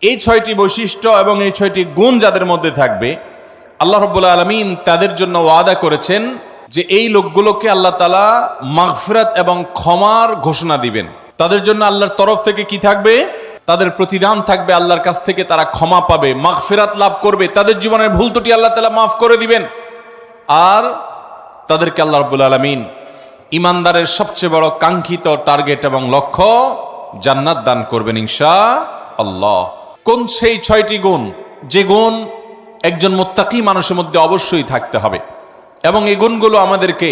এই 6টি বৈশিষ্ট্য এবং এই 6টি গুণ যাদের মধ্যে থাকবে, আল্লাহ রাব্বুল আলামিন তাদের জন্য ওয়াদা করেছেন যে এই লোকগুলোকে আল্লাহ তাআলা মাগফিরাত এবং ক্ষমার ঘোষণা দিবেন। তাদের জন্য আল্লাহর তরফ থেকে কি থাকবে? তাদের প্রতিদান থাকবে, আল্লাহর কাছ থেকে তারা ক্ষমা পাবে, মাগফিরাত লাভ করবে, তাদের জীবনের ভুল ত্রুটি আল্লাহ তাআলা মাফ করে দিবেন। আর তাদেরকে আল্লাহ রাব্বুল আলামিন ইমানদারের সবচেয়ে বড় কাঙ্ক্ষিত টার্গেট এবং লক্ষ্য জান্নাত দান করবেন ইনশাআল্লাহ। কোন সেই 6টি গুণ, যে গুণ একজন মুত্তাকি মানুষের মধ্যে অবশ্যই থাকতে হবে এবং এই গুণগুলো আমাদেরকে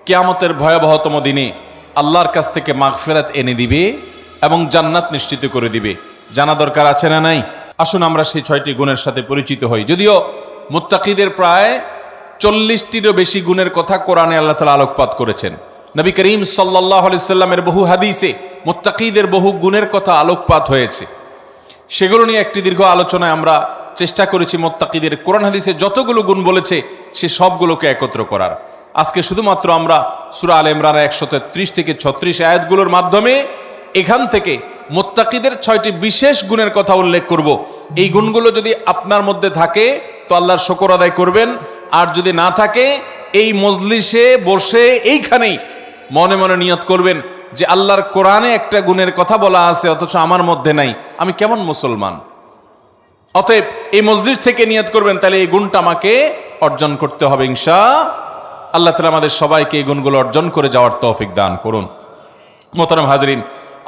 কিয়ামতের ভয়াবহতম দিনে আল্লাহর কাছ থেকে মাগফিরাত এনে দিবে এবং জান্নাত নিশ্চিত করে দিবে। জানা দরকার আছে না নাই? আসুন আমরা সেই 6টি গুণের সাথে পরিচিত হই। যদিও মুত্তাকিদের প্রায় 40টিরও বেশি গুণের কথা কোরআনে আল্লাহ তাআলা আলোকপাত করেছেন। নবী করিম সাল্লাল্লাহু আলাইহি সাল্লামের বহু হাদিসে মুত্তাকিদের বহু গুণের কথা আলোকপাত হয়েছে। সেগুলো নিয়ে একটি দীর্ঘ আলোচনায় আমরা চেষ্টা করেছি মুত্তাকিদের কোরআন হাদিসে যতগুলো গুণ বলেছে সে সবগুলোকে একত্র করার। আজকে শুধুমাত্র আমরা সূরা আলে ইমরানের 133 থেকে 36 আয়াতগুলোর মাধ্যমে এখান থেকে মুত্তাকিদের 6টি বিশেষ গুণের কথা উল্লেখ করব। এই গুণগুলো যদি আপনার মধ্যে থাকে তো আল্লাহর শুকর আদায় করবেন, আর যদি না থাকে এই মজলিসে বসে এইখানেই মনে মনে নিয়ত করবেন যে আল্লাহর কোরআনে একটা গুণের কথা বলা আছে অথচ আমার মধ্যে নাই, আমি কেমন মুসলমান। অতএব এই মজলিস থেকে নিয়ত করবেন, তাহলে এই গুণটা আমাকে অর্জন করতে হবে ইনশাআল্লাহ। আল্লাহ তাআলা আমাদের সবাইকে এই গুণগুলো অর্জন করে যাওয়ার তৌফিক দান করুন। মোহতারাম হাজরিন,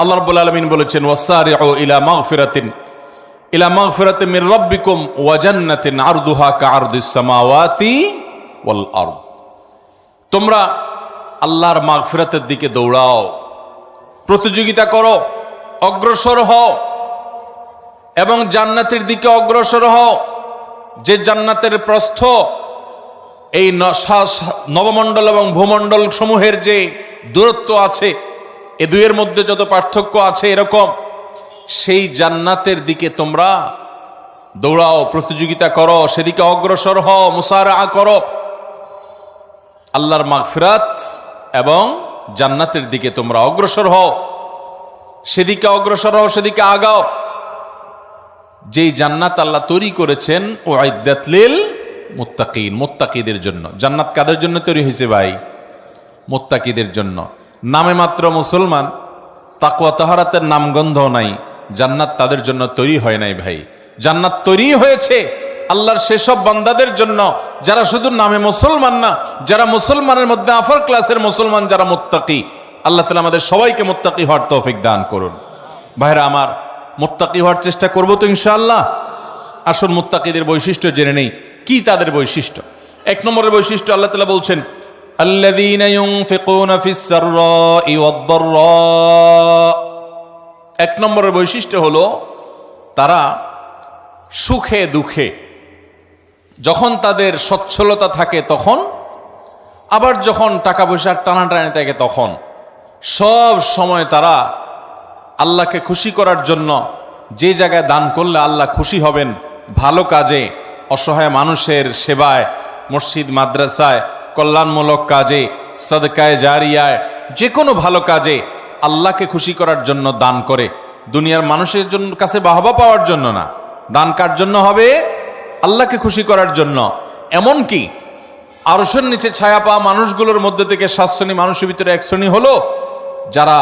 আল্লাহ রাব্বুল আলামিন বলেছেন ওয়াসারিউ ইলা মাগফিরাতিন মির রাব্বিকুম ওয়া জান্নাতিন আরদুহা কাআরদিস সামাওয়াতি ওয়াল আরদ। তোমরা আল্লাহর মাগফিরাতের দিকে দৌড়াও, প্রতিযোগিতা করো, অগ্রসর হও এবং জান্নাতের দিকে অগ্রসর হও। যে জান্নাতের প্রস্থ এই নবমণ্ডল এবং ভূমণ্ডল সমূহের যে দূরত্ব আছে, এ দুয়ের মধ্যে যত পার্থক্য আছে এরকম, সেই জান্নাতের দিকে তোমরা দৌড়াও, প্রতিযোগিতা করো, সেদিকে অগ্রসর হও, মুসারা করো। আল্লাহর মাগফিরাত এবং জান্নাতের দিকে তোমরা অগ্রসর হও, সেদিকে অগ্রসর হও, সেদিকে আগাও। যেই জান্নাত আল্লাহ তৈরি করেছেন উইদ্দাত লিল মুত্তাকিন, মুত্তাকিদের জন্য। জান্নাত কাদের জন্য তৈরি হয়েছে ভাই? মুত্তাকিদের জন্য। নামে মাত্র মুসলমান, তাকওয়া তাহারাতের নামগন্ধ নাই, জান্নাত তাদের জন্য তৈরি হয় নাই ভাই। জান্নাত তৈরি হয়েছে আল্লাহর সেসব বান্দাদের জন্য যারা শুধু নামে মুসলমান না, যারা মুসলমানের মধ্যে আফার ক্লাসের মুসলমান, যারা মুত্তাকি। আল্লাহ তাআলা আমাদের সবাইকে মুত্তাকি হওয়ার তৌফিক দান করুন। ভাইরা আমার, মুত্তাকি হওয়ার চেষ্টা করব তো ইনশাআল্লাহ। আসুন মুত্তাকিদের বৈশিষ্ট্য জেনে নেই। কি তাদের বৈশিষ্ট্য? 1 নম্বরের বৈশিষ্ট্য আল্লাহ তাআলা বলছেন আল্লাযীনা ইউনফিকুনা ফিস সাররাই ওয়াদ-দাররা। 1 নম্বরের বৈশিষ্ট্য হলো তারা সুখে দুঃখে, যখন তাদের সচ্ছলতা থাকে তখন, আবার যখন টাকা পয়সার টানাটানি থাকে তখন, সব সময় তারা আল্লাহকে খুশি করার জন্য যে জায়গায় দান করলে আল্লাহ খুশি হবেন, ভালো কাজে, অসহায় মানুষের সেবায়, মসজিদ মাদ্রাসায়, কল্যাণমূলক কাজে, সাদকায়ে জারিয়ায়, যে কোনো ভালো কাজে আল্লাহকে খুশি করার জন্য দান করে। দুনিয়ার মানুষের জন্য কাছে বাহবা পাওয়ার জন্য না, দান কার জন্য হবে? আল্লাহকে খুশি করার জন্য। এমনকি আরশের নিচে ছায়া পাওয়া মানুষগুলোর মধ্যে থেকে 7 শ্রেণী মানুষের ভিতরে 1 শ্রেণী হলো যারা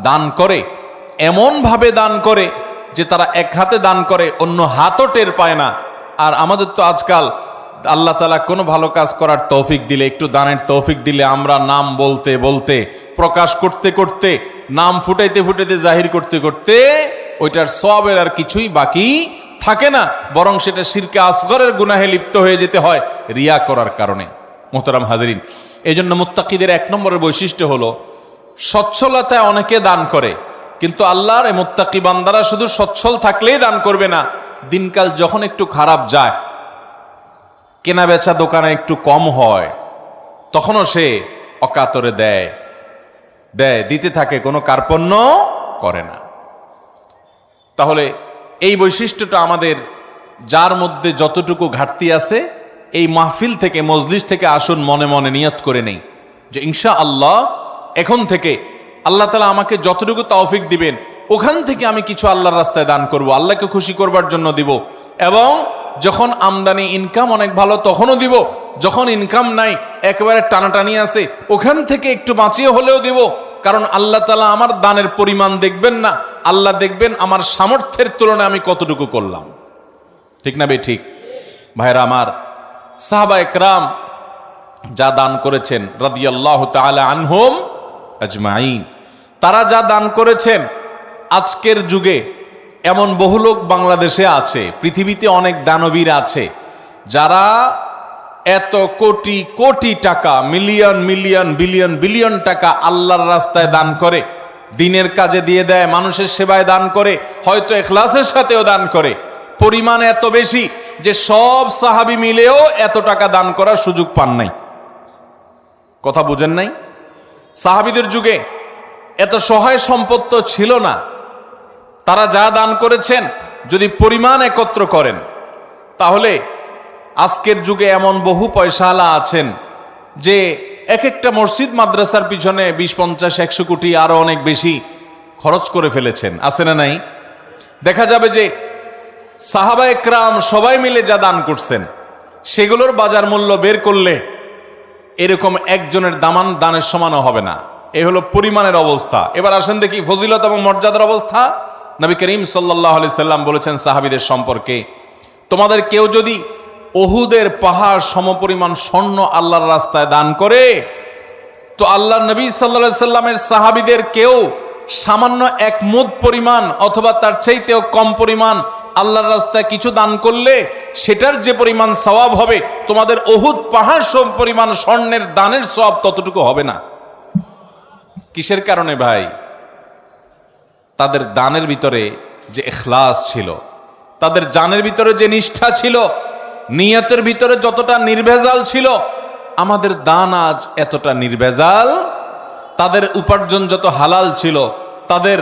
দান করে, এমনভাবে দান করে যে তারা এক হাতে দান করে, অন্য হাতও টের পায় না। আর আমাদের তো আজকাল আল্লাহ তাআলা কোনো ভালো কাজ করার তৌফিক দিলে, একটু দানের তৌফিক দিলে, আমরা নাম বলতে বলতে, প্রকাশ করতে করতে, নাম ফুটাইতে ফুটাইতে, জাহির করতে করতে ওইটার সওয়াবের আর কিছুই বাকি থাকে না, বরং সেটা শিরকে আসগরের গুনাহে লিপ্ত হয়ে যেতে হয় রিয়া করার কারণে। মোহতারাম হাজরিন, এই জন্য মুত্তাকিদের 1 নম্বরের বৈশিষ্ট্য হলো সচ্ছলতায় অনেকে দান করে, কিন্তু আল্লাহর এই মুত্তাকি বান্দারা শুধু সচ্ছল থাকলেই দান করবে না, দিনকাল যখন একটু খারাপ যায়, কেনা বেচা দোকানে একটু কম হয়, তখনও সে অকাতরে দেয়, দিতে থাকে, কোনো কার্পণ্য করে না। তাহলে এই বৈশিষ্ট্যটা আমাদের, যার মধ্যে যতটুকু ঘাটতি আছে, এই মাহফিল থেকে, মজলিস থেকে আসুন মনে মনে নিয়ত করে নেই যে ইনশাআল্লাহ এখন থেকে আল্লাহ তাআলা আমাকে যতটুকু তৌফিক দিবেন ওখান থেকে আমি কিছু আল্লাহর রাস্তায় দান করব, আল্লাহকে খুশি করবার জন্য দিব। এবং যখন আমদানি ইনকাম অনেক ভালো তখনও দিব, যখন ইনকাম নাই একেবারে টানাটানি আছে ওখান থেকে একটু বাঁচিয়ে হলেও দিব। কারণ আল্লাহ তাআলা আমার দানের পরিমাণ দেখবেন না, আল্লাহ দেখবেন আমার সামর্থ্যের তুলনায় আমি কতটুকু করলাম। ঠিক না বে ঠিক? ভাইরা আমার, সাহাবা একরাম যা দান করেছেন রাদিয়াল্লাহু তাআলা আনহুম আজমাইন, তারা যা দান করেছেন, আজকের যুগে এমন বহু লোক বাংলাদেশে আছে, পৃথিবীতে অনেক দানবীর আছে যারা এত কোটি কোটি টাকা, মিলিয়ন মিলিয়ন বিলিয়ন বিলিয়ন টাকা আল্লাহর রাস্তায় দান করে, দিনের কাজে দিয়ে দেয়, মানুষের সেবায় দান করে, হয়তো ইখলাসের সাথেও দান করে। পরিমাণ এত বেশি যে সব সাহাবী মিলেও এত টাকা দান করার সুযোগ পান নাই। কথা বুঝেন নাই? সাহাবীদের যুগে এত সহায় সম্পদ তো ছিল না। তারা যা দান করেছেন যদি পরিমাণ একত্র করেন, তাহলে আজকের যুগে এমন বহু পয়সাওয়ালা আছেন যে এক একটা মসজিদ মাদ্রাসার পিছনে 20-50-100 কোটি আরো অনেক বেশি খরচ করে ফেলেছেন। আছে না নাই? দেখা যাবে যে সাহাবা একরাম সবাই মিলে যা দান করছেন সেগুলোর বাজার মূল্য বের করলে এরকম একজনের দানের সমানও হবে না। এই হলো পরিমাণের অবস্থা। এবার আসেন দেখি ফজিলত এবং মর্যাদার অবস্থা। নবী করিম সাল্লাল্লাহু আলাইহি সাল্লাম বলেছেন সাহাবীদের সম্পর্কে, তোমাদের কেউ যদি উহুদের পাহাড় সমপরিমাণ স্বর্ণ আল্লাহর রাস্তায় দান করে, তো আল্লাহর নবী সাল্লাল্লাহু আলাইহি সাল্লামের সাহাবীদের কেউ সামান্য 1 মুদ পরিমাণ অথবা তার চাইতেও কম পরিমাণ আল্লাহর রাস্তায় কিছু দান করলে সেটার যে পরিমাণ সওয়াব হবে, তোমাদের উহুদ পাহাড় সম পরিমাণ স্বর্ণের দানের সওয়াব ততটুকু হবে না। কিসের কারণে ভাই? তাদের দানের ভিতরে যে ইখলাস ছিল, তাদের জানের ভিতরে যে নিষ্ঠা ছিল, নিয়তের ভিতরে যতটা নির্ভেজাল ছিল, আমাদের দান আজ এতটা নির্ভেজাল। তাদের উপার্জন যত হালাল ছিল, তাদের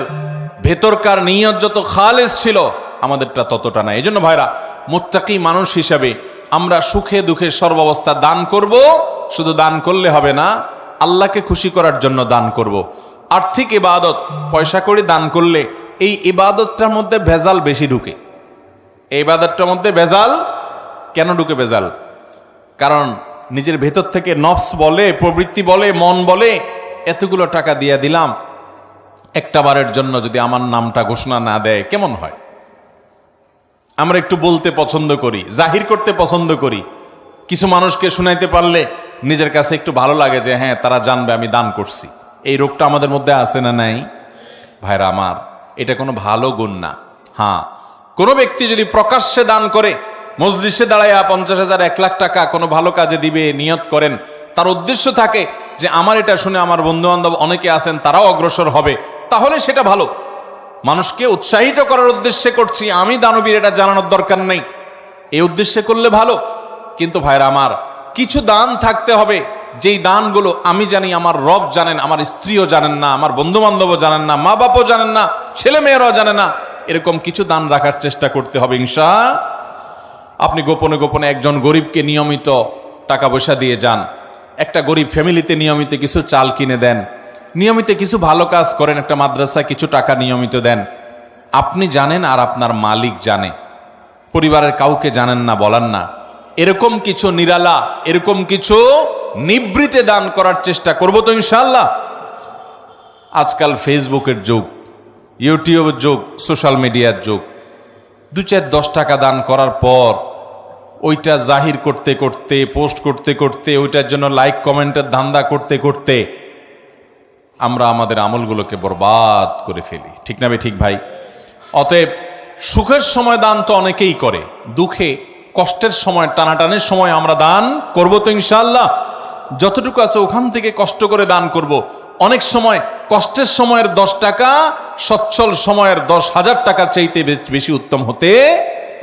ভেতরকার নিয়ত যত খালেস ছিল, আমাদেরটা ততটা না। এই জন্য ভাইরা, মুত্তাকি মানুষ হিসাবে আমরা সুখে দুঃখে সর্বাবস্থা দান করব। শুধু দান করলে হবে না, আল্লাহকে খুশি করার জন্য দান করব। আর্থিক ইবাদত পয়সা করে দান করলে এই ইবাদতটার মধ্যে ভেজাল বেশি ঢুকে। এই ইবাদতটার মধ্যে ভেজাল কেন ঢুকে? ভেজাল কারণ নিজের ভেতর থেকে নফস বলে, প্রবৃত্তি বলে, মন বলে, এতগুলো টাকা দিয়ে দিলাম, একটা বারের জন্য যদি আমার নামটা ঘোষণা না দেয় কেমন হয়? আমরা একটু বলতে পছন্দ করি, জাহির করতে পছন্দ করি। কিছু মানুষকে শুনাইতে পারলে নিজের কাছে একটু ভালো লাগে যে হ্যাঁ, তারা জানবে আমি দান করছি। এই রোগটা আমাদের মধ্যে আছে না নাই? ভাইরা আমার, এটা কোনো ভালো গুণ না। হ্যাঁ, কোনো ব্যক্তি যদি প্রকাশ্যে দান করে, মজলিসে দাঁড়াইয়া 50,000 1 লাখ টাকা কোনো ভালো কাজে দিবে নিয়ত করেন, তার উদ্দেশ্য থাকে যে আমার এটা শুনে আমার বন্ধু বান্ধব অনেকে আছেন তারাও অগ্রসর হবে, তাহলে সেটা ভালো। মানুষকে উৎসাহিত করার উদ্দেশ্যে করছি, আমি দানবীর এটা জানানোর দরকার নেই, এই উদ্দেশ্যে করলে ভালো। কিন্তু ভাইরা আমার, কিছু দান থাকতে হবে যেই দানগুলো আমি জানি, আমার রব জানেন, আমার স্ত্রীও জানেন না, আমার বন্ধু বান্ধবও জানেন না, মা বাপও জানেন না, ছেলে মেয়েরাও জানে না। এরকম কিছু দান রাখার চেষ্টা করতে হবে ইনশাআল্লাহ। আপনি গোপনে গোপনে একজন গরিবকে নিয়মিত টাকা পয়সা দিয়ে যান, একটা গরিব ফ্যামিলিতে নিয়মিত কিছু চাল কিনে দেন, নিয়মিত কিছু ভালো কাজ করেন, একটা মাদ্রাসায় কিছু টাকা নিয়মিত দেন। আপনি জানেন আর আপনার মালিক জানে, পরিবারের কাউকে জানেন না, বলেন না। এরকম কিছু নিরালা, এরকম কিছু নিবৃতে দান করার চেষ্টা করব তো ইনশাআল্লাহ। আজকাল ফেসবুকের যুগ, ইউটিউবের যুগ, সোশ্যাল মিডিয়ার যুগ। 2-4-10 টাকা দান করার পর ওইটা জাহির করতে করতে, পোস্ট করতে করতে, ওইটার জন্য লাইক কমেন্টের ধান্দা করতে করতে আমরা আমাদের আমলগুলোকে বরবাদ করে ফেলি। ঠিক না ঠিক ভাই? অতএব সুখের সময় দান তো অনেকেই করে, দুঃখে কষ্টের সময়, টানাটানের সময় আমরা দান করব তো ইনশাআল্লাহ। যতটুকু আছে ওখান থেকে কষ্ট করে দান করব। অনেক সময় কষ্টের সময়ের 10 টাকা সচ্ছল সময়ের 10,000 টাকার চাইতে বেশি উত্তম হতে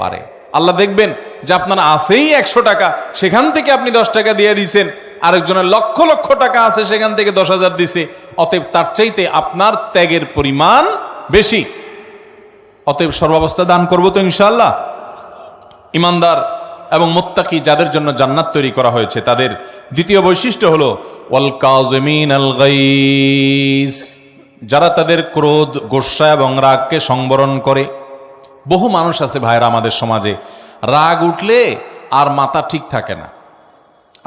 পারে। আল্লাহ দেখবেন যে আপনার আছেই 100 টাকা, সেখান থেকে আপনি 10 টাকা দিয়ে দিয়েছেন, আরেকজনের লক্ষ লক্ষ টাকা আছে, সেখান থেকে 10,000 দিছে। অতএব তার চাইতে আপনার ত্যাগের পরিমাণ বেশি। অতএব সর্বাবস্থা দান করব তো ইনশাআল্লাহ। ইমানদার এবং মুত্তাকি যাদের জন্য জান্নাত তৈরি করা হয়েছে, তাদের দ্বিতীয় বৈশিষ্ট্য হলো ওয়াল কাযিমিনাল গাইজ। যারা তাদের ক্রোধ, গোস্বা এবং রাগকে সংবরণ করে। বহু মানুষ আছে ভাইরা আমাদের সমাজে, রাগ উঠলে আর মাথা ঠিক থাকে না,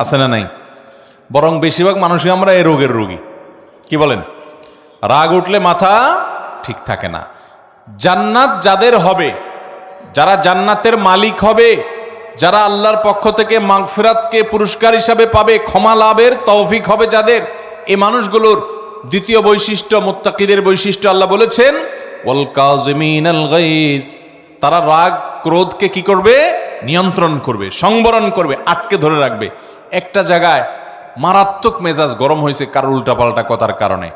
আছে না নাই? বরং বেশিরভাগ মানুষই আমরা এ রোগের রোগী। কি বলেন? রাগ উঠলে মাথা ঠিক থাকে না। জান্নাত যাদের হবে, যারা জান্নাতের মালিক হবে, যারা আল্লাহর পক্ষ থেকে মাগফিরাতকে পুরস্কার হিসাবে পাবে, ক্ষমা লাভের তৌফিক হবে যাদের, এই মানুষগুলোর দ্বিতীয় বৈশিষ্ট্য, মুত্তাকিদের বৈশিষ্ট্য, আল্লাহ বলেছেন ওয়াল কাযিমিনাল গাইজ, তারা রাগ ক্রোধকে কি করবে? নিয়ন্ত্রণ করবে, সংবরণ করবে, আটকে ধরে রাখবে। একটা জায়গায় মারাত্মক মেজাজ গরম হয়েছে কারোর উল্টাপাল্টা কথার কারণে,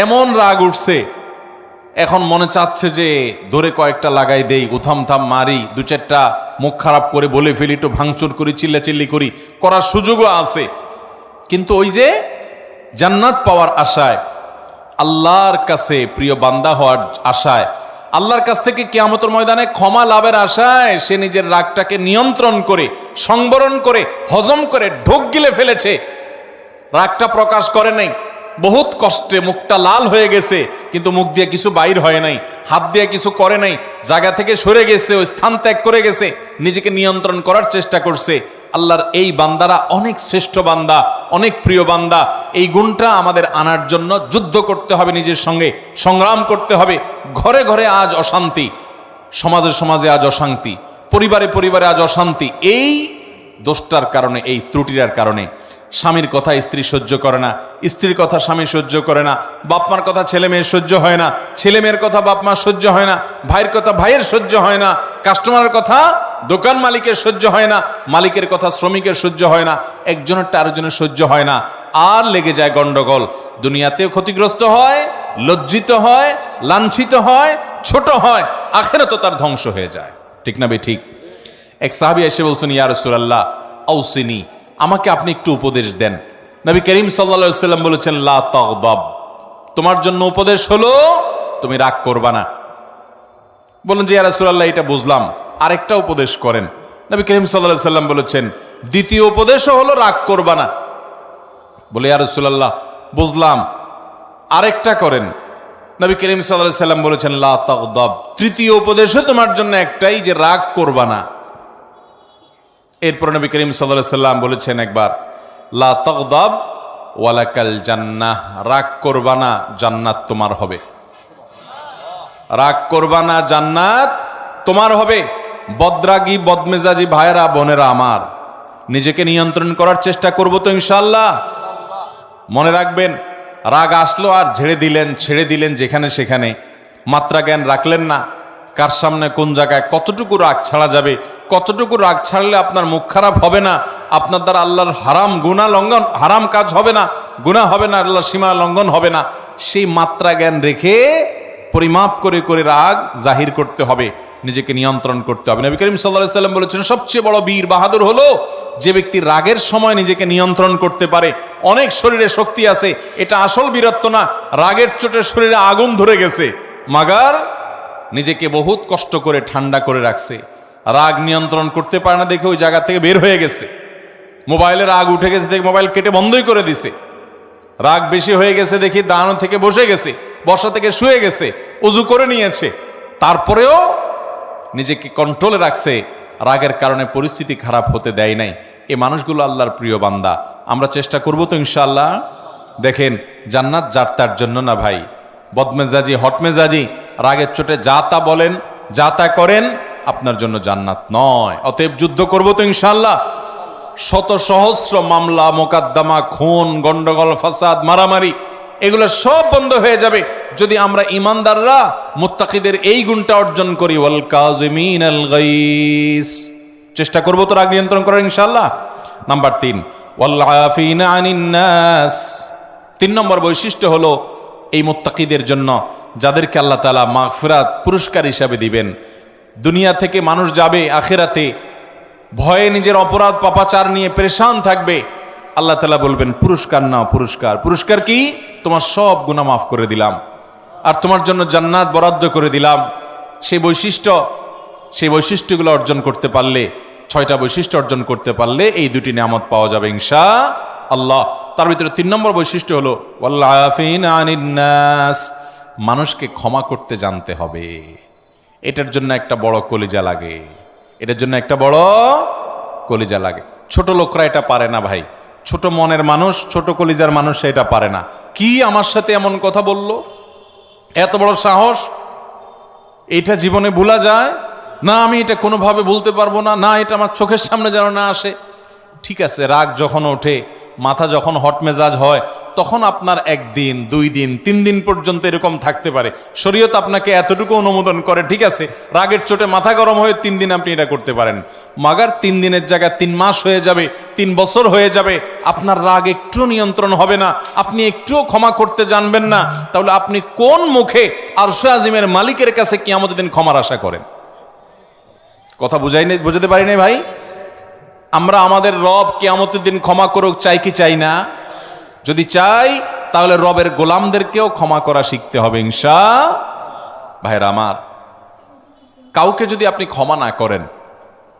এমন রাগ উঠছে, এখন মনে চাচ্ছে যে ধরে কয়েকটা লাগাই দেই, উথাম থাম মারি, দু চারটা মুখ খারাপ করে বলে ফেলি, একটু ভাঙচুর করি, চিল্লাচিল্লি করি, করার সুযোগও আছে। কিন্তু ওই যে জান্নাত পাওয়ার আশায়, আল্লাহর কাছে প্রিয় বান্দা হওয়ার আশায়, আল্লাহর কাছ থেকে কিয়ামতের ময়দানে ক্ষমা লাভের আশায় সে নিজের রাগটাকে নিয়ন্ত্রণ করে, সংবরণ করে, হজম করে ঢোক গিলে ফেলেছে। রাগটা প্রকাশ করে নাই, বহুত কষ্টে মুখটা লাল হয়ে গেছে, কিন্তু মুখ দিয়ে কিছু বাইর হয় নাই, হাত দিয়ে কিছু করে নাই, জায়গা থেকে সরে গেছে, ওই স্থান ত্যাগ করে গেছে, নিজেকে নিয়ন্ত্রণ করার চেষ্টা করছে। আল্লাহর এই বান্দারা অনেক শ্রেষ্ঠ বান্দা, অনেক প্রিয় বান্দা। এই গুণটা আমাদের আনার জন্য যুদ্ধ করতে হবে, নিজের সঙ্গে সংগ্রাম করতে হবে। ঘরে ঘরে আজ অশান্তি, সমাজে সমাজে আজ অশান্তি, পরিবারে পরিবারে আজ অশান্তি। এই দোষটার কারণে, এই ত্রুটির কারণে। স্বামীর কথা স্ত্রী সহ্য করে না, স্ত্রীর কথা স্বামী সহ্য করে না, বাপ মার কথা ছেলে মেয়ের সহ্য হয় না, ছেলে মেয়ের কথা বাপ মার সহ্য হয় না, ভাইয়ের কথা ভাইয়ের সহ্য হয় না, কাস্টমারের কথা দোকান মালিকের সহ্য হয় না, মালিকের কথা শ্রমিকের সহ্য হয় না, একজনেরটা আরেকজনের সহ্য হয় না, আর লেগে যায় গন্ডগোল। দুনিয়াতেও ক্ষতিগ্রস্ত হয়, লজ্জিত হয়, লাঞ্ছিত হয়, ছোট হয়, আখিরাতে তার ধ্বংস হয়ে যায়। ঠিক না বে ঠিক? এক সাহাবী এসে বলছেন, ইয়া রাসূলুল্লাহ আউসিনি, আমাকে আপনি একটু উপদেশ দেন। নবী করিম সাল্লাল্লাহু আলাইহি ওয়াসাল্লাম বলেছেন, লা তাগদাব, তোমার জন্য উপদেশ হলো তুমি রাগ করবা না। বলেন যে ইয়া রাসূলুল্লাহ এটা বুঝলাম, আরেকটা উপদেশ করেন। নবী করিম সাল্লাল্লাহু আলাইহি ওয়াসাল্লাম বলেছেন, দ্বিতীয় উপদেশও হলো রাগ করবা না। বলে ইয়া রাসূলুল্লাহ বুঝলাম, আরেকটা করেন। নবী করিম সাল্লাল্লাহু আলাইহি ওয়াসাল্লাম বলেছেন, লা তাগদাব, তৃতীয় উপদেশও তোমার জন্য একটাই, যে রাগ করবা না। এরপর নবী করিম সাল্লাল্লাহু আলাইহি ওয়াসাল্লাম বলেছেন একবার, লা তাগদাব ওয়ালাকাল জান্নাহ, রাগ করবা না, জান্নাত তোমার হবে। রাগ করবা না, জান্নাত তোমার হবে। বদরাগী বদমেজাজি ভাইয়েরা বোনেরা আমার, নিজেকে নিয়ন্ত্রণ করার চেষ্টা করব তো ইনশাআল্লাহ। মনে রাখবেন, রাগ আসলো আর ছেড়ে দিলেন যেখানে সেখানে, মাত্রা জ্ঞান রাখলেন না, কার সামনে কোন জায়গায় কতটুকু রাগ ছাড়া যাবে, কতটুকু রাগ ছাড়লে আপনার মুখ খারাপ হবে না, আপনার দ্বারা আল্লাহর হারাম কাজ হবে না, গুনাহ হবে না, আল্লাহর সীমা লঙ্ঘন হবে না, সেই মাত্রা জ্ঞান রেখে পরিমাপ করে করে রাগ জাহির করতে হবে, নিজেকে নিয়ন্ত্রণ করতে হবে। নবী করিম সাল্লাল্লাহু আলাইহি ওয়াসাল্লাম বলেছেন, সবচেয়ে বড় বীর বাহাদুর হলো যে ব্যক্তি রাগের সময় নিজেকে নিয়ন্ত্রণ করতে পারে। অনেক শরীরে শক্তি আছে, এটা আসল বীরত্ব না, রাগের চোটে শরীরে আগুন ধরে গেছে, মাগার নিজেকে বহুত কষ্ট করে ঠান্ডা করে রাখছে। রাগ নিয়ন্ত্রণ করতে পারে না দেখে ওই জায়গা থেকে বের হয়ে গেছে। মোবাইলে রাগ উঠে গেছে দেখে মোবাইল কেটে বন্ধই করে দিছে। রাগ বেশি হয়ে গেছে দেখি দাঁড়ানো থেকে বসে গেছে, বসা থেকে শুয়ে গেছে, উজু করে নিয়েছে, তারপরেও নিজেকে কন্ট্রোলে রাখছে, রাগের কারণে পরিস্থিতি খারাপ হতে দেয় নাই। এই মানুষগুলো আল্লাহর প্রিয় বান্দা। আমরা চেষ্টা করব তো ইনশাআল্লাহ। দেখেন, জান্নাত যার তার জন্য না ভাই। বদমেজাজি, হটমেজাজি, রাগের চোটে যা তা বলেন, যা তা করেন, আপনার জন্য জান্নাত নয়। অতএব যুদ্ধ করব তো ইনশাআল্লাহ। শত সহস্র মামলা মোকদ্দমা, খুন, গন্ডগোল, ফাসাদ, মারামারি, এগুলো সব বন্ধ হয়ে যাবে যদি আমরা ইমানদাররা মুত্তাকিদের এই গুণটা অর্জন করি, ওয়াল কাযিমিনাল গাইস। চেষ্টা করব তো রাগ নিয়ন্ত্রণ করার ইনশাআল্লাহ। নাম্বার 3, ওয়াল আফিনা আনিন নাস। 3 নম্বর বৈশিষ্ট্য হলো এই মুত্তাকিদের জন্য, যাদেরকে আল্লাহ তাআলা মাগফিরাত পুরস্কার হিসাবে দিবেন। দুনিয়া থেকে মানুষ যাবে আখিরাতে ভয়ে নিজের অপরাধ পাপাচার নিয়ে পেরেশান থাকবে। আল্লাহ তাআলা বলবেন, পুরস্কার নাও, পুরস্কার। পুরস্কার কি? তোমার সব গুনাহ মাফ করে দিলাম, আর তোমার জন্য জান্নাত বরাদ্দ করে দিলাম। সেই বৈশিষ্ট্যগুলো অর্জন করতে পারলে, 6টা বৈশিষ্ট্য অর্জন করতে পারলে এই 2টি নিয়ামত পাওয়া যাবে ইনশাআল্লাহ। তার ভিতরে 3 নম্বর বৈশিষ্ট্য হলো ওয়াল আফিনা আনিন নাস, মানুষকে ক্ষমা করতে জানতে হবে। এটার জন্য একটা বড় কলিজা লাগে, এটার জন্য একটা বড় কলিজা লাগে। ছোট লোকরা এটা পারে না ভাই, ছোট মনের মানুষ, ছোট কলিজার মানুষ এটা পারে না। কি আমার সাথে এমন কথা বলল, এত বড় সাহস, এটা জীবনে ভোলা যায় না, আমি এটা কোনোভাবে বলতে পারবো না, না এটা আমার চোখের সামনে যেন না আসে। ঠিক আছে, রাগ যখন ওঠে, মাথা যখন হট মেজাজ হয়, তখন আপনার 1 দিন 2 দিন 3 দিন পর্যন্ত এরকম থাকতে পারে। শরীয়ত আপনাকে এতটুকু অনুমোদন করে, ঠিক আছে, রাগের চোটে মাথা গরম হয়ে 3 দিন আপনি এটা করতে পারেন। মাগার 3 দিনের জায়গায় 3 মাস হয়ে যাবে, 3 বছর হয়ে যাবে, আপনার রাগ একটুও নিয়ন্ত্রণ হবে না, আপনি একটুও ক্ষমা করতে জানবেন না, তাহলে আপনি কোন মুখে আরশে আজিমের মালিকের কাছে কিয়ামতের দিন ক্ষমার আশা করেন? কথা বুঝাতে পারি নাই ভাই? আমরা আমাদের রব কিয়ামতের দিন ক্ষমা করুক চাই কি চাই না? যদি চাই তাহলে রবের গোলামদেরকেও ক্ষমা করা শিখতে হবে ইনশাআল্লাহ। ভাইরা আমার, কাউকে যদি আপনি ক্ষমা না করেন,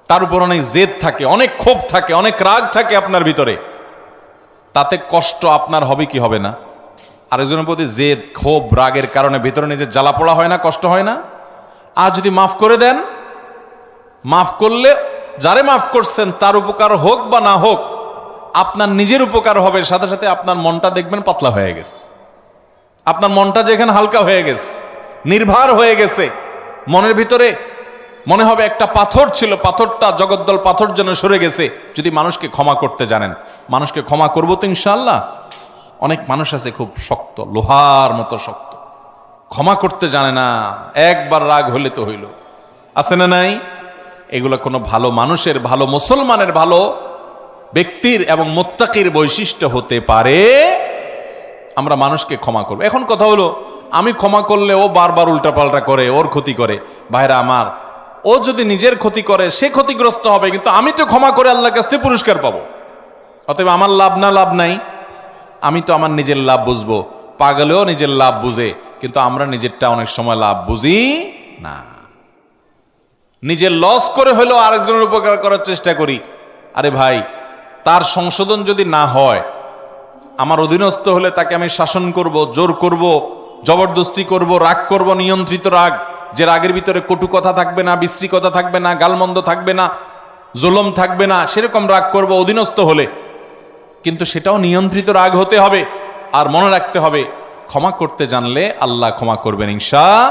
তার উপর অনেক জেদ থাকে, অনেক ক্ষোভ থাকে, অনেক রাগ থাকে আপনার ভিতরে, তাতে কষ্ট আপনার হবে কি হবে না? আরেকজনের প্রতি জেদ ক্ষোভ রাগের কারণে ভিতরে নিজের জ্বালা পোড়া হয় না, কষ্ট হয় না? আর যদি মাফ করে দেন, মাফ করলে যারে মাফ করছেন তার উপকার হোক বা না হোক, আপনার নিজের উপকার হবে, সাথে সাথে আপনার মনটা দেখবেন পাতলা হয়ে গেছে, আপনার মনটা যেখানে হালকা হয়ে গেছে, নির্ভার হয়ে গেছে, মনের ভিতরে মনে হবে একটা পাথর ছিল, পাথরটা জগদ্দল পাথর যেন সরে গেছে। যদি মানুষকে ক্ষমা করতে জানেন, মানুষকে ক্ষমা করবো তো ইনশাআল্লাহ। অনেক মানুষ আছে খুব শক্ত, লোহার মতো শক্ত, ক্ষমা করতে জানে না, একবার রাগ হলে তো হইল, আছে না নাই? এগুলো কোনো ভালো মানুষের, ভালো মুসলমানের, ভালো ব্যক্তির এবং মুত্তাকির বৈশিষ্ট্য হতে পারে। আমরা মানুষকে ক্ষমা করব। এখন কথা হলো, আমি ক্ষমা করলে ও বারবার উল্টাপাল্টা করে, ওর ক্ষতি করে। ভাইরা আমার, ও যদি নিজের ক্ষতি করে সে ক্ষতিগ্রস্ত হবে, কিন্তু আমি তো ক্ষমা করে আল্লাহর কাছ থেকে পুরস্কার পাবো। অতএব আমার লাভ না লাভ নাই, আমি তো আমার নিজের লাভ বুঝবো। পাগলেও নিজের লাভ বুঝে, কিন্তু আমরা নিজেরটা অনেক সময় লাভ বুঝি না। নিজের লস করে হলেও আরেকজনের উপকার করার চেষ্টা করি। আরে ভাই, তার সংশোধন যদি না হয়, আমার অধীনস্থ হলে তাকে আমি শাসন করব, জোর করব, জবরদস্তি করব, রাগ করব, নিয়ন্ত্রিত রাগ, যে রাগের ভিতরে কটু কথা থাকবে না, বিশ্রী কথা থাকবে না, গালমন্দ থাকবে না, জুলুম থাকবে না, সেরকম রাগ করব অধীনস্থ হলে। কিন্তু সেটাও নিয়ন্ত্রিত রাগ হতে হবে। আর মনে রাখতে হবে, ক্ষমা করতে জানলে আল্লাহ ক্ষমা করবেন ইনশাআল্লাহ।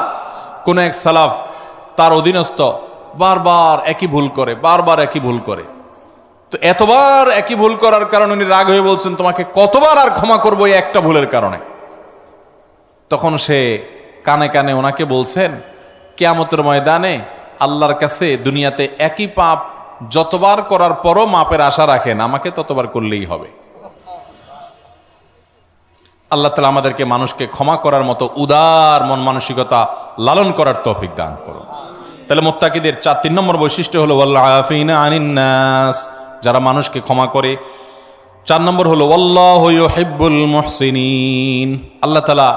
কোন এক সালাফ, তার অধীনস্থ বারবার একই ভুল করে, বারবার একই ভুল করে, তো এতবার একই ভুল করার কারণে উনি রাগ হয়ে বলছেন, তোমাকে কতবার আর ক্ষমা করবো এই একটা ভুলের কারণে? তখন সে কানে কানে ওনাকে বলছেন, কিয়ামতের ময়দানে আল্লাহর কাছে দুনিয়াতে একই পাপ যতবার করার পরও মাপের আশা রাখেন, আমাকে ততবার করলেই হবে। আল্লাহ তাআলা আমাদেরকে মানুষকে ক্ষমা করার মতো উদার মন মানসিকতা লালন করার তৌফিক দান করুন। তাহলে মুত্তাকিদের 3 নম্বর বৈশিষ্ট্য হলো ওয়াল্লাফিনা আনিন নাস, যারা মানুষকে ক্ষমা করে। 4 নম্বর হলো ওয়াল্লাহু ইউহিব্বুল মুহসিনিন, আল্লাহ তাআলা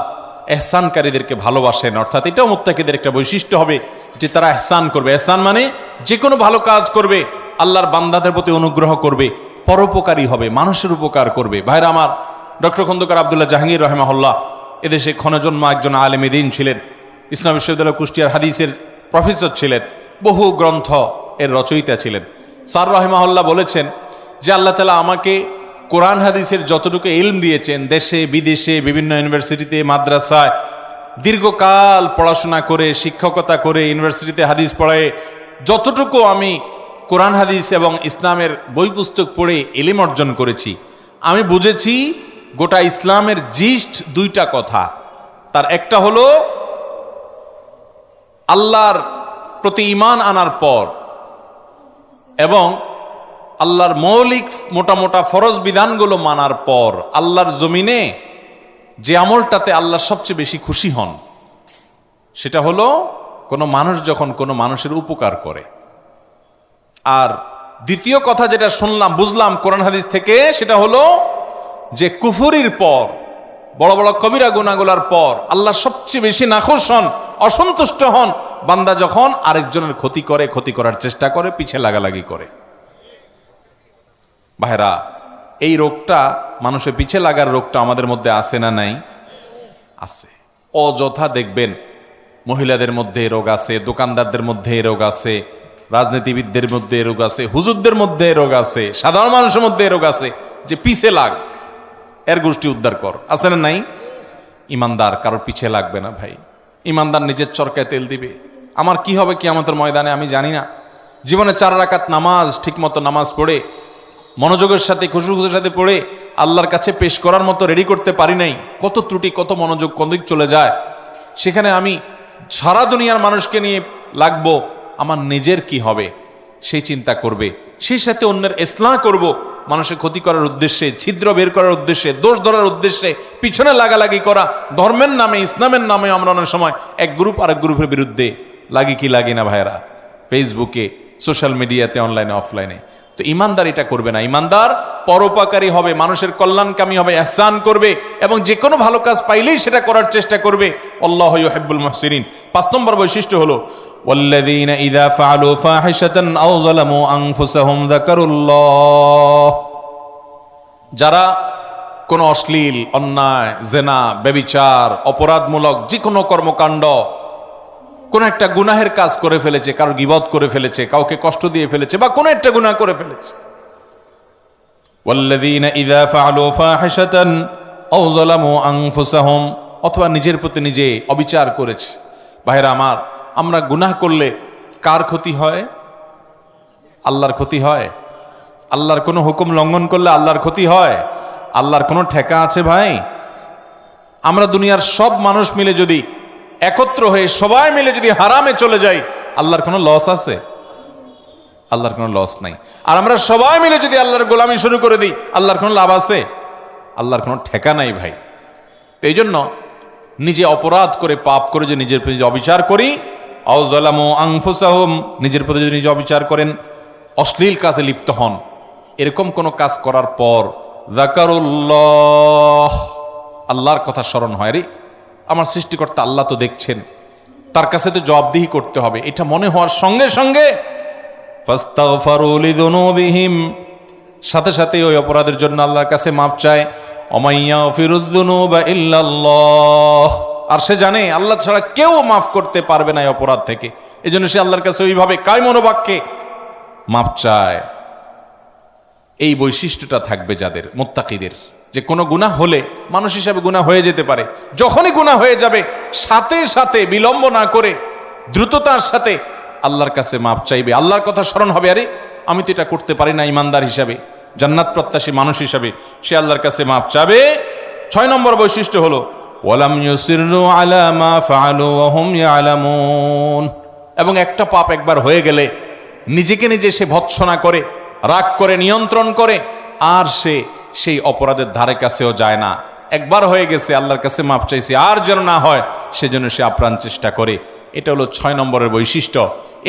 ইহসানকারীদেরকে ভালোবাসেন। অর্থাৎ এটাও মুত্তাকিদের একটা বৈশিষ্ট্য হবে যে তারা ইহসান করবে। ইহসান মানে যে কোনো ভালো কাজ করবে, আল্লাহর বান্দাদের প্রতি অনুগ্রহ করবে, পরোপকারী হবে, মানুষের উপকার করবে। ভাইরা আমার, ডক্টর খন্দকার আব্দুল্লাহ জাহাঙ্গীর রাহিমাহুল্লাহ এদেশে ক্ষণজন্মা একজন আলেম দ্বীন ছিলেন, ইসলাম বিশ্ববিদ্যালয় কুষ্টিয়ার হাদিসের প্রফেসর ছিলেন, বহু গ্রন্থ এর রচয়িতা ছিলেন। স্যার রাহিমাহুল্লাহ বলেছেন যে আল্লাহ তাআলা আমাকে কোরআন হাদিসের যতটুকু ইলম দিয়েছেন, দেশে বিদেশে বিভিন্ন ইউনিভার্সিটিতে মাদ্রাসায় দীর্ঘকাল পড়াশোনা করে, শিক্ষকতা করে, ইউনিভার্সিটিতে হাদিস পড়ায় যতটুকু আমি কোরআন হাদিস এবং ইসলামের বই পুস্তক পড়ে ইলম অর্জন করেছি, আমি বুঝেছি গোটা ইসলামের জিস্ট 2টা কথা। তার একটা হলো আল্লাহর প্রতি ঈমান আনার পর এবং আল্লাহর মৌলিক মোটা মোটা ফরজ বিধানগুলো মানার পর আল্লাহর জমিনে যে আমলটাতে আল্লাহ সবচেয়ে বেশি খুশি হন, সেটা হলো কোনো মানুষ যখন কোনো মানুষের উপকার করে। আর দ্বিতীয় কথা যেটা শুনলাম, বুঝলাম কোরআন হাদিস থেকে, সেটা হলো যে কুফরির পর, বড় বড় কবিরা গুনাহগুলোর পর আল্লাহ সবচেয়ে বেশি নাখোশ হন, অসন্তুষ্ট হন বান্দা যখন আরেকজনের ক্ষতি করে, ক্ষতি করার চেষ্টা করে, পিছে লাগালাগি করে। ভাইরা, এই রোগটা, মানুষের পিছে লাগার রোগটা আমাদের মধ্যে আছে না নাই? আছে। অযথা দেখবেন মহিলাদের মধ্যে এ রোগ আছে, দোকানদারদের মধ্যে এ রোগ আছে, রাজনীতিবিদদের মধ্যে এ রোগ আছে, হুজুরদের মধ্যে এ রোগ আছে, সাধারণ মানুষের মধ্যে এ রোগ আছে, যে পিছে লাগ, এর গোষ্ঠী উদ্ধার কর, আছে না নাই? ইমানদার কারোর পিছে লাগবে না ভাই। ইমানদার নিজের চরকায় তেল দিবে। আমার কি হবে কিয়ামতের ময়দানে আমি জানি না। জীবনে 4 রাকাত নামাজ ঠিকমতো নামাজ পড়ে মনোযোগের সাথে খুশুখুশুর সাথে পড়ে আল্লাহর কাছে পেশ করার মতো রেডি করতে পারি নাই। কত ত্রুটি, কত মনোযোগ কোন দিক চলে যায়। সেখানে আমি সারা দুনিয়ার মানুষকে নিয়ে লাগবো, আমার নিজের কি হবে সেই চিন্তা করবে, সেই সাথে অন্যের ইসলাহ করব, মানুষের ক্ষতি করার উদ্দেশ্যে, ছিদ্র বের করার উদ্দেশ্যে, দোষ ধরার উদ্দেশ্যে পিছনে লাগালাগি করা, ধর্মের নামে, ইসলামের নামে আমরা অনেক সময় এক গ্রুপ আরেক গ্রুপের বিরুদ্ধে লাগি কি লাগি না ভাইরা, ফেসবুকে, সোশ্যাল মিডিয়াতে, অনলাইনে, অফলাইনে। তো ইমানদার এটা করবে না। ইমানদার পরোপকারী হবে, মানুষের কল্যাণকামী হবে, ইহসান করবে এবং যে কোনো ভালো কাজ পাইলেই সেটা করার চেষ্টা করবে। আল্লাহু ইউহিব্বুল মুহসিনিন। 5 নম্বর বৈশিষ্ট্য হলো ওয়াল্লাযীনা ইযা ফাআলু ফাহিশাতান আও যালামু আনফুসাহুম যাকারুল্লাহ। যারা কোনো অশ্লীল, অন্যায়, জেনা, ব্যভিচার, অপরাধমূলক যে কোনো কর্মকাণ্ড, কোন একটা গুনাহের কাজ করে ফেলেছে, কারো গীবত করে ফেলেছে, কাউকে কষ্ট দিয়ে ফেলেছে, বা কোন একটা গুনাহ করে ফেলেছে, ওয়াল্লাযীনা ইযা ফাআলু ফাহিশাতান আও যালামু আনফুসাহুম, অথবা নিজের প্রতি নিজে অবিচার করেছে। ভাইরা আমার, আমরা গুনাহ করলে কার ক্ষতি হয়? আল্লাহর ক্ষতি হয়। আল্লাহর কোনো হুকুম লঙ্ঘন করলে আল্লাহর ক্ষতি হয়। আল্লাহর কোনো ঠেকা আছে ভাই? আমরা দুনিয়ার সব মানুষ মিলে যদি একত্র হয়ে সবাই মিলে যদি হারামে চলে যাই, আল্লাহর কোনো লস আছে? আল্লাহর কোনো লস নাই। আর আমরা সবাই মিলে যদি আল্লাহর গোলামি শুরু করে দিই, আল্লাহর কোনো লাভ আছে? আল্লাহর কোনো ঠেকা নাই ভাই। তো এই জন্য নিজে অপরাধ করে, পাপ করে যে নিজের প্রতি অবিচার করি, আও যালামু আনফুসাহুম, নিজের প্রতি যদি নিজে অবিচার করেন, অশ্লীল কাজে লিপ্ত হন, এরকম কোনো কাজ করার পর যাকারুল্লাহ, আল্লাহর কথা স্মরণ হয়, রে আমার সৃষ্টিকর্তা আল্লাহ তো দেখছেন, তার কাছে তো জবাবদিহি করতে হবে, এটা মনে হওয়ার সঙ্গে সঙ্গে ফাস্তাগফারু লিযুনুবিহিম, সাথে সাথে ওই অপরাধের জন্য আল্লাহর কাছে মাপ চায়। ওয়া ইয়াগফিরুয যুনুবা ইল্লাল্লাহ, আর সে জানে আল্লাহ ছাড়া কেউ মাফ করতে পারবে না এই অপরাধ থেকে। এজন্য সে আল্লাহর কাছে ওইভাবে কায় মনোবাক্যে মাপ চায়। এই বৈশিষ্ট্যটা থাকবে যাদের, মুত্তাকিদের, যে কোনো গুনাহ হলে মানুষ হিসাবে গুনাহ হয়ে যেতে পারে, যখনই গুনাহ হয়ে যাবে সাথে সাথে বিলম্ব না করে দ্রুততার সাথে আল্লাহর কাছে মাপ চাইবে। আল্লাহর কথা স্মরণ হবে, আরে আমি তো এটা করতে পারি না, ইমানদার হিসাবে, জান্নাত প্রত্যাশী মানুষ হিসাবে সে আল্লাহর কাছে মাপ চাবে। 6 নম্বর বৈশিষ্ট্য হলো ওয়ালাম ইউসিররু আলা মা ফাআলু ওয়া হুম ইয়ালামুন, এবং একটা পাপ একবার হয়ে গেলে নিজেকে নিজে সে ভৎসনা করে, রাগ করে, নিয়ন্ত্রণ করে, আর সে সেই অপরাধের ধারে কাছেও যায় না। একবার হয়ে গেছে, আল্লাহর কাছে মাপ চাইছে, আর যেন না হয় সেজন্য সে আপ্রাণ চেষ্টা করে। এটা হলো 6 নম্বরের বৈশিষ্ট্য।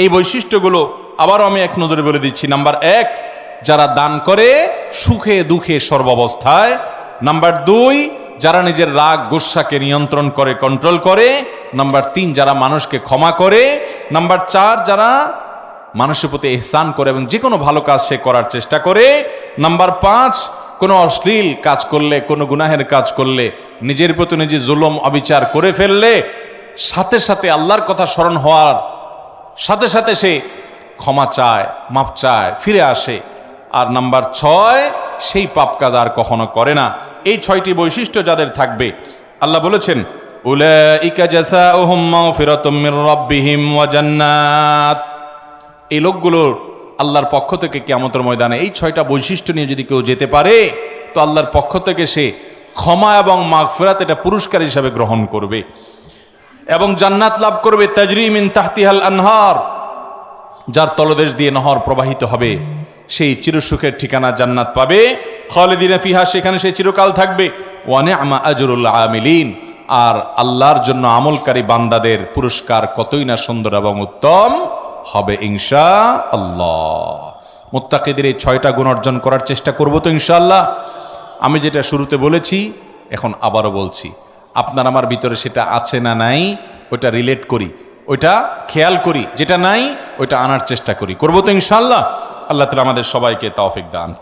এই বৈশিষ্ট্যগুলো আবারও আমি এক নজরে বলে দিচ্ছি। নাম্বার 1, যারা দান করে সুখে দুঃখে সর্বাবস্থায়। নাম্বার 2, যারা নিজের রাগ গোস্বাকে নিয়ন্ত্রণ করে, কন্ট্রোল করে। নাম্বার 3, যারা মানুষকে ক্ষমা করে। নাম্বার 4, যারা মানুষের প্রতি ইহসান করে এবং যে কোনো ভালো কাজ সে করার চেষ্টা করে। নাম্বার 5, কোনো অশ্লীল কাজ করলে, কোনো গুনাহের কাজ করলে, নিজের প্রতি নিজে জুলুম অবিচার করে ফেললে সাথে সাথে আল্লাহর কথা স্মরণ হওয়ার সাথে সাথে সে ক্ষমা চায়, মাপ চায়, ফিরে আসে। আর নাম্বার 6, সেই পাপ কাজ আর কখনো করে না। এই 6টি বৈশিষ্ট্য যাদের থাকবে, আল্লাহ বলেছেন উলাইকা জাযাউহুম মাগফিরাতুম মির রাব্বিহিম ওয়া জান্নাত, এই লোকগুলোর আল্লাহর পক্ষ থেকে কিয়ামতের ময়দানে এই 6টা বৈশিষ্ট্য নিয়ে যদি কেউ যেতে পারে, তো আল্লাহর পক্ষ থেকে সে ক্ষমা এবং মাগফিরাত এটা পুরস্কার হিসাবে গ্রহণ করবে এবং জান্নাত লাভ করবে। তাজরি মিন তাহতিহাল আনহার, যার তলদেশ দিয়ে নহর প্রবাহিত হবে, সেই চিরসুখের ঠিকানা জান্নাত পাবে। খালিদিনা ফিহা, সেখানে সে চিরকাল থাকবে। ওয়া নি'মা আজরুল আমিলিন, আর আল্লাহর জন্য আমলকারী বান্দাদের পুরস্কার কতই না সুন্দর এবং উত্তম হবে ইনশাআল্লাহ। মুত্তাকিদের এই 6টা গুণ অর্জন করার চেষ্টা করব তো ইনশাআল্লাহ। আমি যেটা শুরুতে বলেছি এখন আবারও বলছি, আপনার আমার ভিতরে সেটা আছে না নাই ওইটা রিলেট করি, ওইটা খেয়াল করি, যেটা নাই ওইটা আনার চেষ্টা করি, করবো তো ইনশাআল্লাহ। আল্লাহ তাআলা আমাদের সবাইকে তৌফিক দান করুন।